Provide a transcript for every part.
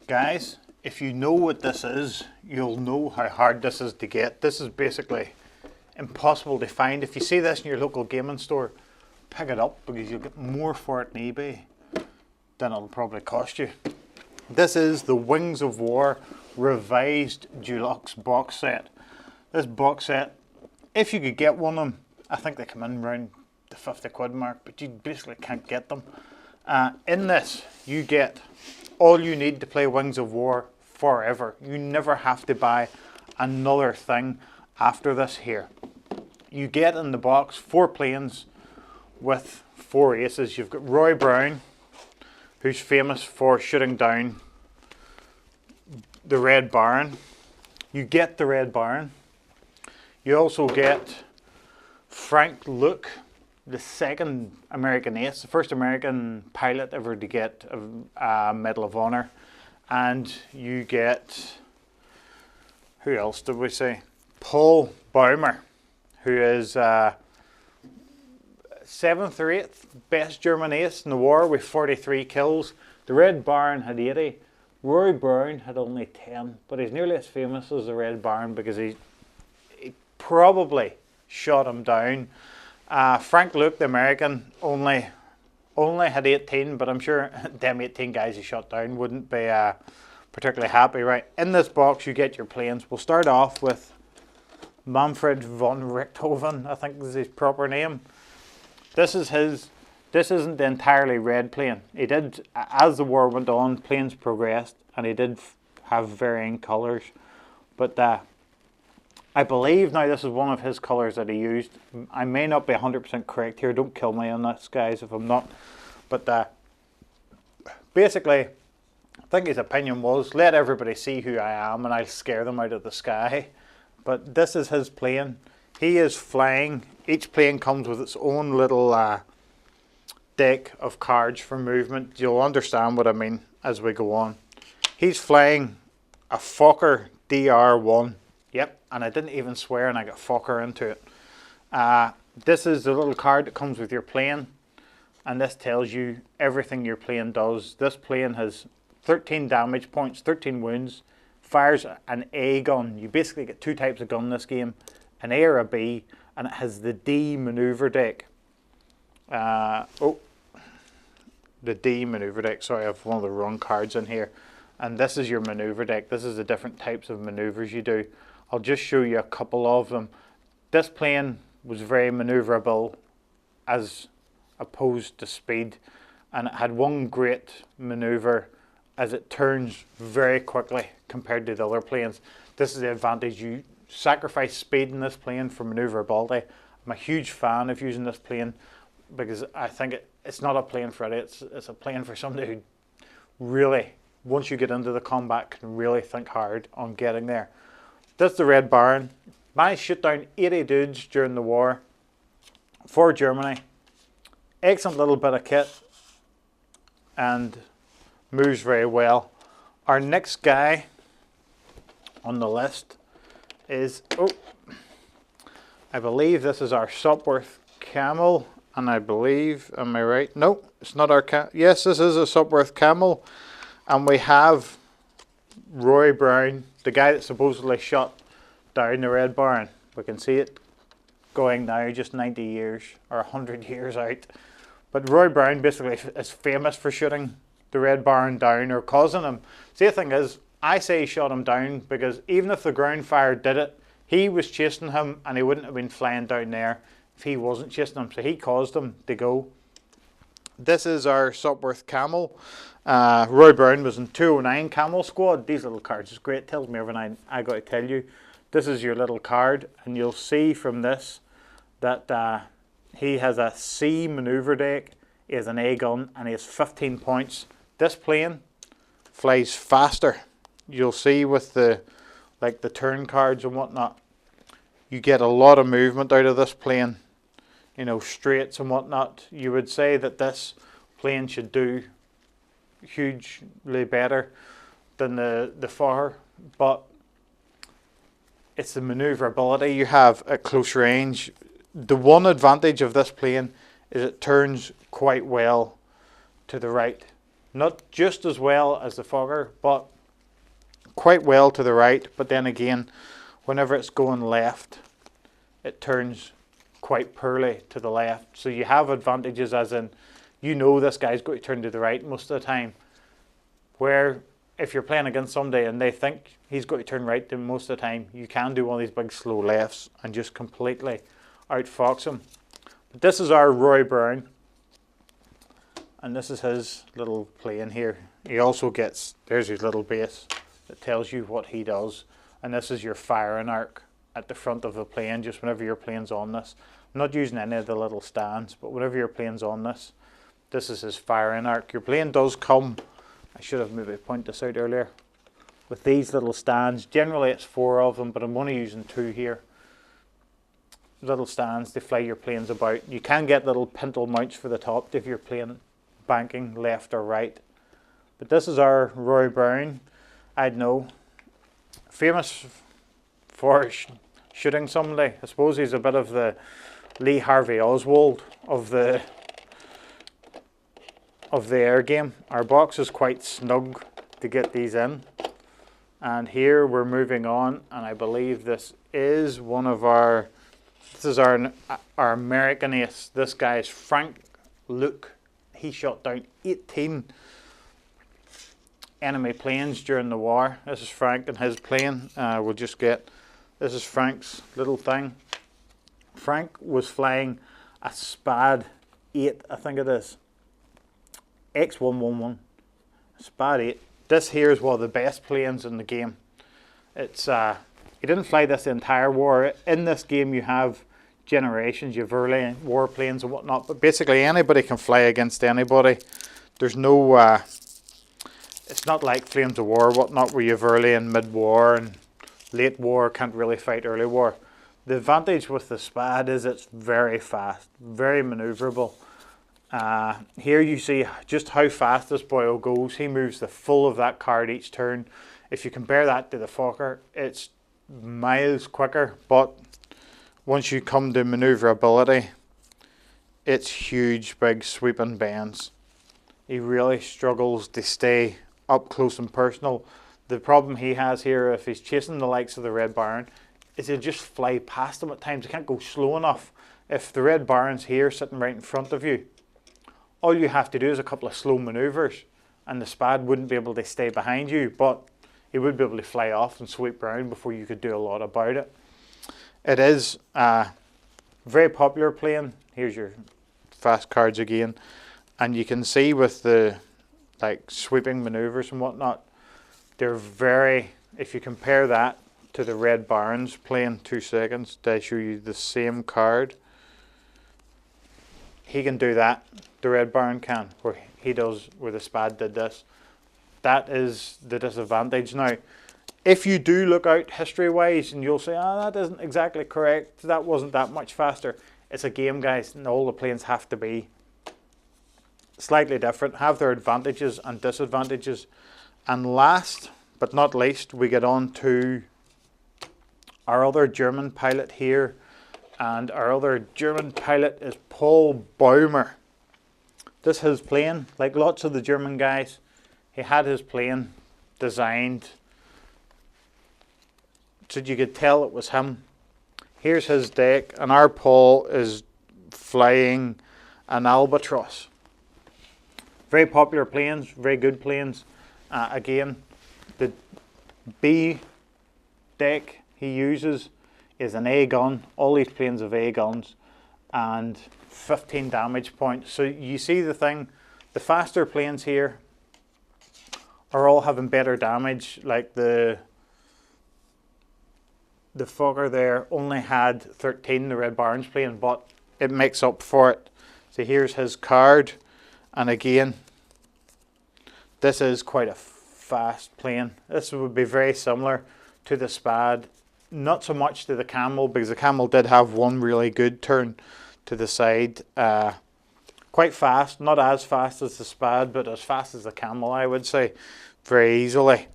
Guys, if you know what this is, you'll know how hard this is to get. This is basically impossible to find. If you see this in your local gaming store, pick it up because you'll get more for it on eBay than it'll probably cost you. This is the Wings of War revised deluxe box set. This box set, if you could get one of them, I think they come in around the 50 quid mark, but you basically can't get them. In this, you get all you need to play Wings of War forever. You never have to buy another thing after this here. You get in the box 4 planes with 4 aces. You've got Rory Brian, who's famous for shooting down the Red Baron. You get the Red Baron. You also get Frank Luke, the second American ace, the first American pilot ever to get a Medal of Honor. And you get, who else did we say? Paul Baumer, who is 7th or 8th best German ace in the war with 43 kills. The Red Baron had 80. Rory Brian had only 10, but he's nearly as famous as the Red Baron because he probably shot him down. Frank Luke, the American, only had 18, but I'm sure them 18 guys he shot down wouldn't be particularly happy. Right, in this box you get your planes. We'll start off with Manfred von Richthofen, I think is his proper name. This isn't the entirely red plane. He did, as the war went on, planes progressed, and he did have varying colours. But I believe now this is one of his colours that he used. I may not be 100% correct here. Don't kill me on this, guys, if I'm not. But basically, I think his opinion was, let everybody see who I am and I'll scare them out of the sky. But this is his plane. He is flying. Each plane comes with its own little deck of cards for movement. You'll understand what I mean as we go on. He's flying a Fokker DR1. Yep, and I didn't even swear and I got Fokker into it. This is the little card that comes with your plane, and this tells you everything your plane does. This plane has 13 damage points, 13 wounds, fires an A gun. You basically get 2 types of gun in this game, an A or a B, and it has the D maneuver deck. The D maneuver deck, sorry, I have one of the wrong cards in here. And this is your maneuver deck. This is the different types of maneuvers you do. I'll just show you a couple of them. This plane was very maneuverable as opposed to speed, and it had one great maneuver as it turns very quickly compared to the other planes. This is the advantage. You sacrifice speed in this plane for maneuverability. I'm a huge fan of using this plane because I think it's not a plane for it. It's a plane for somebody who really, once you get into the combat, can really think hard on getting there. This is the Red Baron. Managed to shoot down 80 dudes during the war for Germany. Excellent little bit of kit and moves very well. Our next guy on the list is, I believe this is our Sopwith Camel, and I believe, am I right? No, it's not our yes, this is a Sopwith Camel, and we have Rory Brian, the guy that supposedly shot down the Red Baron. We can see it going now, just 90 years or 100 years out. But Rory Brian basically is famous for shooting the Red Baron down or causing him. See, the thing is, I say he shot him down because even if the ground fire did it, he was chasing him and he wouldn't have been flying down there if he wasn't chasing him. So he caused him to go. This is our Sopwith Camel. Rory Brian was in 209 Camel Squad. These little cards is great. Tells me everything I got to tell you. This is your little card, and you'll see from this that he has a C maneuver deck, he has an A gun, and he has 15 points. This plane flies faster. You'll see with the turn cards and whatnot, you get a lot of movement out of this plane. You know, straights and whatnot. You would say that this plane should do hugely better than the Fokker, but it's the maneuverability you have at close range. The one advantage of this plane is it turns quite well to the right. Not just as well as the Fokker, but quite well to the right, but then again, whenever it's going left, it turns quite poorly to the left. So you have advantages, as in, you know this guy's going to turn to the right most of the time, where if you're playing against somebody and they think he's going to turn right most of the time, you can do one of these big slow lefts and just completely outfox him. But this is our Rory Brian, and this is his little plane here. He also gets, there's his little base that tells you what he does, and this is your firing arc at the front of the plane, just whenever your plane's on this. I'm not using any of the little stands, but whenever your plane's on this, this is his firing arc. Your plane does come, I should have maybe pointed this out earlier, with these little stands. Generally it's 4 of them, but I'm only using 2 here. Little stands to fly your planes about. You can get little pintle mounts for the top if you're playing banking left or right. But this is our Rory Brian. I'd know, famous for shooting somebody. I suppose he's a bit of the Lee Harvey Oswald of the air game. Our box is quite snug to get these in, and here we're moving on, and I believe this is one of our, this is our American ace. This guy is Frank Luke. He shot down 18 enemy planes during the war. This is Frank and his plane. We'll just get, this is Frank's little thing. Frank was flying a SPAD 8, I think it is. X111, SPAD 8. This here is one of the best planes in the game. It's he didn't fly this the entire war. In this game you have generations, you have early warplanes and whatnot, but basically anybody can fly against anybody. There's no, it's not like Flames of War or whatnot, where you have early and mid-war and late war can't really fight early war. The advantage with the SPAD is it's very fast, very manoeuvrable. Here you see just how fast this boy goes. He moves the full of that card each turn. If you compare that to the Fokker, it's miles quicker, but once you come to maneuverability, it's huge, big sweeping bends. He really struggles to stay up close and personal. The problem he has here, if he's chasing the likes of the Red Baron, is he'll just fly past them at times. He can't go slow enough. If the Red Baron's here sitting right in front of you, all you have to do is a couple of slow maneuvers and the SPAD wouldn't be able to stay behind you, but he would be able to fly off and sweep around before you could do a lot about it. It is a very popular plane. Here's your fast cards again, and you can see with the like sweeping maneuvers and whatnot, they're very, if you compare that to the Red Baron's plane, 2 seconds, they show you the same card. He can do that, the Red Baron can, where he does, where the SPAD did this. That is the disadvantage. Now, if you do look out history-wise and you'll say, that isn't exactly correct, that wasn't that much faster. It's a game, guys, and all the planes have to be slightly different, have their advantages and disadvantages. And last but not least, we get on to our other German pilot here. And our other German pilot is Paul Baumer. This is his plane. Like lots of the German guys, he had his plane designed so you could tell it was him. Here's his deck, and our Paul is flying an Albatross. Very popular planes, very good planes. Again, the B deck he uses is an A gun. All these planes have A guns and 15 damage points. So you see the thing, the faster planes here are all having better damage. Like the Fokker there only had 13, the Red Baron's plane, but it makes up for it. So here's his card, and again, this is quite a fast plane. This would be very similar to the SPAD, not so much to the Camel, because the Camel did have one really good turn to the side. Quite fast, not as fast as the SPAD, but as fast as the Camel, I would say, very easily.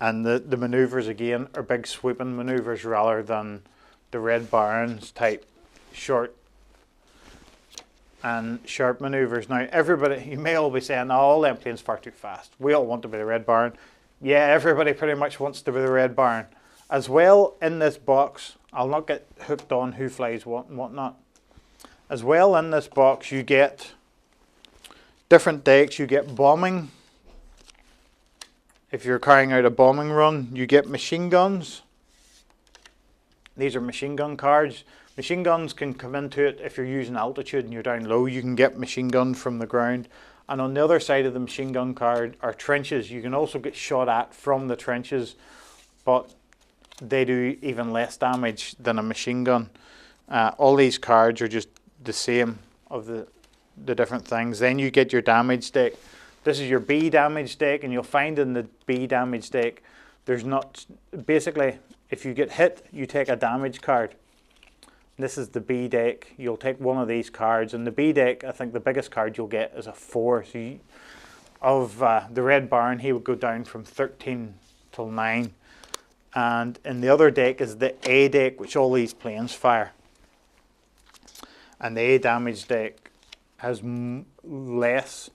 And the maneuvers again are big sweeping maneuvers rather than the Red Baron's type short and sharp maneuvers. Now everybody, you may all be saying, all them planes far too fast. We all want to be the Red Baron. Yeah, everybody pretty much wants to be the Red Baron. As well, in this box, I'll not get hooked on who flies what and whatnot. As well, in this box, you get different decks. You get bombing. If you're carrying out a bombing run, you get machine guns. These are machine gun cards. Machine guns can come into it if you're using altitude and you're down low. You can get machine gun from the ground. And on the other side of the machine gun card are trenches. You can also get shot at from the trenches, but they do even less damage than a machine gun. All these cards are just the same of the different things. Then you get your damage deck. This is your B damage deck, and you'll find in the B damage deck, there's not, basically, if you get hit, you take a damage card. This is the B deck. You'll take one of these cards, and the B deck, I think the biggest card you'll get is a 4. So you, of the Red Baron, he would go down from 13 till 9. And in the other deck is the A deck, which all these planes fire. And the A damage deck has less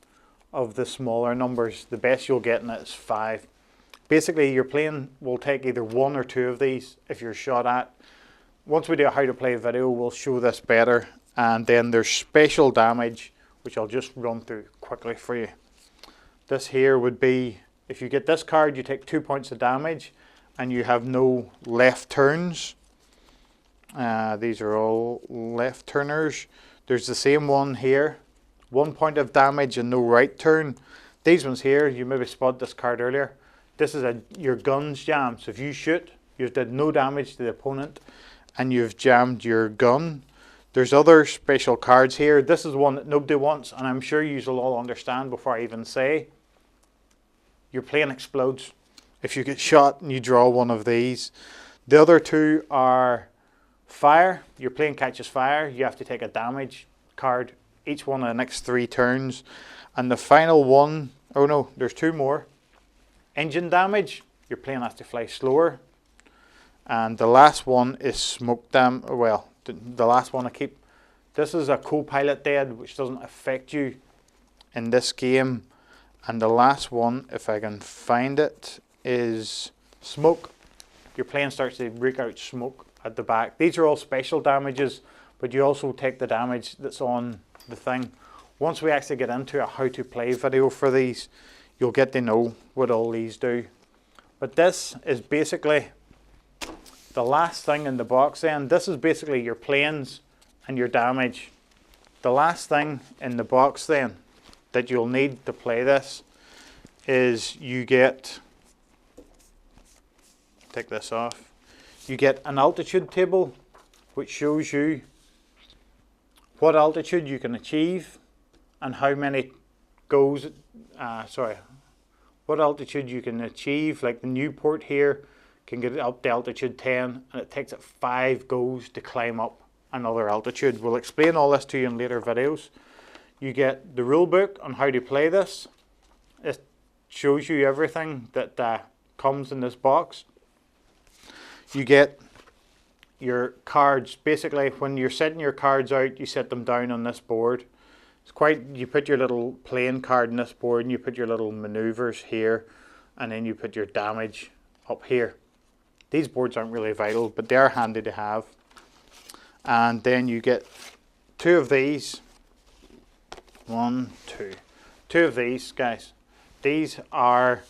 of the smaller numbers. The best you'll get in it is 5. Basically, your plane will take either 1 or 2 of these if you're shot at. Once we do a how to play video, we'll show this better. And then there's special damage, which I'll just run through quickly for you. This here would be, if you get this card, you take 2 points of damage and you have no left turns. These are all left turners. There's the same one here. 1 point of damage and no right turn. These ones here, you maybe spotted this card earlier. This is your guns jam. So if you shoot, you've did no damage to the opponent and you've jammed your gun. There's other special cards here. This is one that nobody wants, and I'm sure you will all understand before I even say. Your plane explodes if you get shot and you draw one of these. The other 2 are fire. Your plane catches fire. You have to take a damage card each one of the next 3 turns. And the final one, oh no, there's 2 more. Engine damage. Your plane has to fly slower. And the last one is smoke damage. Well, the last one I keep. This is a co-pilot dead, which doesn't affect you in this game. And the last one, if I can find it, is smoke. Your plane starts to break out smoke at the back. These are all special damages, but you also take the damage that's on the thing. Once we actually get into a how to play video for these, you'll get to know what all these do. But this is basically the last thing in the box then. This is basically your planes and your damage. The last thing in the box then that you'll need to play this is you get, take this off, you get an altitude table which shows you what altitude you can achieve and how many goes, what altitude you can achieve. Like the Newport here can get up to altitude 10, and it takes it 5 goes to climb up another altitude. We'll explain all this to you in later videos. You get the rule book on how to play this. It shows you everything that comes in this box. You get your cards. Basically, when you're setting your cards out, you set them down on this board. It's quite, you put your little playing card in this board, and you put your little maneuvers here, and then you put your damage up here. These boards aren't really vital, but they are handy to have. And then you get 2 of these. 1, 2. 2 of these, guys. These are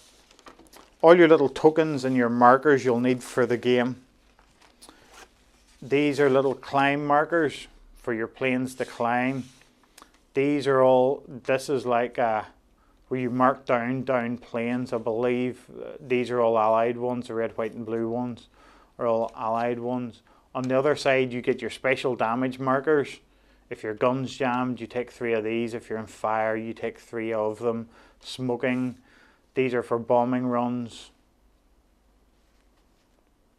all your little tokens and your markers you'll need for the game. These are little climb markers for your planes to climb. These are all, this is like where you mark down planes, I believe. These are all allied ones. The red, white and blue ones are all allied ones. On the other side, you get your special damage markers. If your gun's jammed, you take 3 of these. If you're on fire, you take 3 of them. Smoking, these are for bombing runs,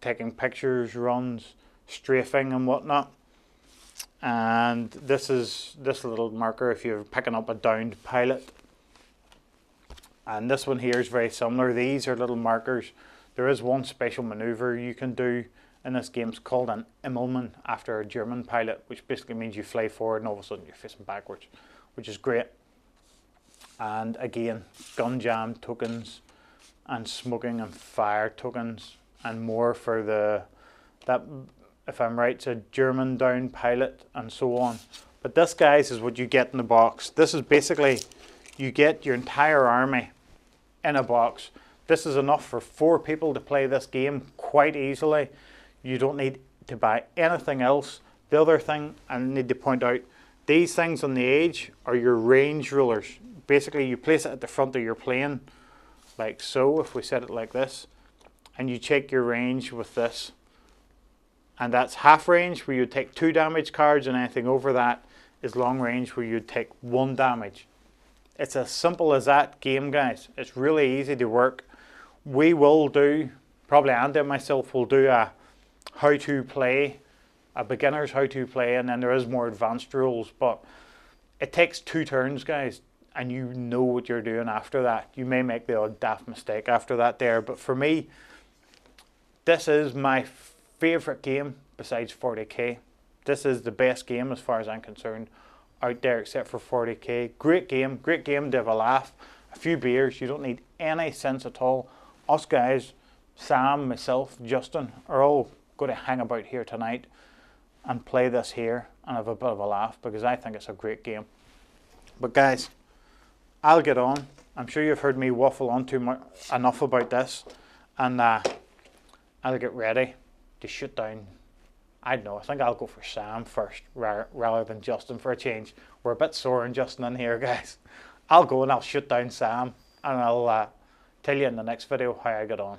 taking pictures runs, strafing and whatnot. And this is this little marker if you're picking up a downed pilot. And this one here is very similar. These are little markers. There is one special maneuver you can do in this game. It's called an Immelmann, after a German pilot, which basically means you fly forward and all of a sudden you're facing backwards, which is great. And again, gun jam tokens, and smoking and fire tokens and more for that, if I'm right, it's a German down pilot and so on. But this, guys, is what you get in the box. This is basically, you get your entire army in a box. This is enough for 4 people to play this game quite easily. You don't need to buy anything else. The other thing I need to point out, these things on the edge are your range rulers. Basically, you place it at the front of your plane, like so, if we set it like this, and you check your range with this. And that's half range, where you take 2 damage cards, and anything over that is long range, where you take 1 damage. It's as simple as that game, guys. It's really easy to work. We will do, probably Andy and myself will do a how to play, a beginner's how to play, and then there is more advanced rules, but it takes 2 turns, guys, and you know what you're doing after that. You may make the odd daft mistake after that there, but for me, this is my favourite game besides 40k. This is the best game as far as I'm concerned out there, except for 40k. Great game to have a laugh, a few beers. You don't need any sense at all. Us guys, Sam, myself, Justin, are all going to hang about here tonight and play this here and have a bit of a laugh, because I think it's a great game. But guys, I'll get on. I'm sure you've heard me waffle on too much enough about this, and I'll get ready to shoot down. I don't know, I think I'll go for Sam first rather than Justin for a change. We're a bit sore on Justin in here, guys. I'll go and I'll shoot down Sam, and I'll tell you in the next video how I get on.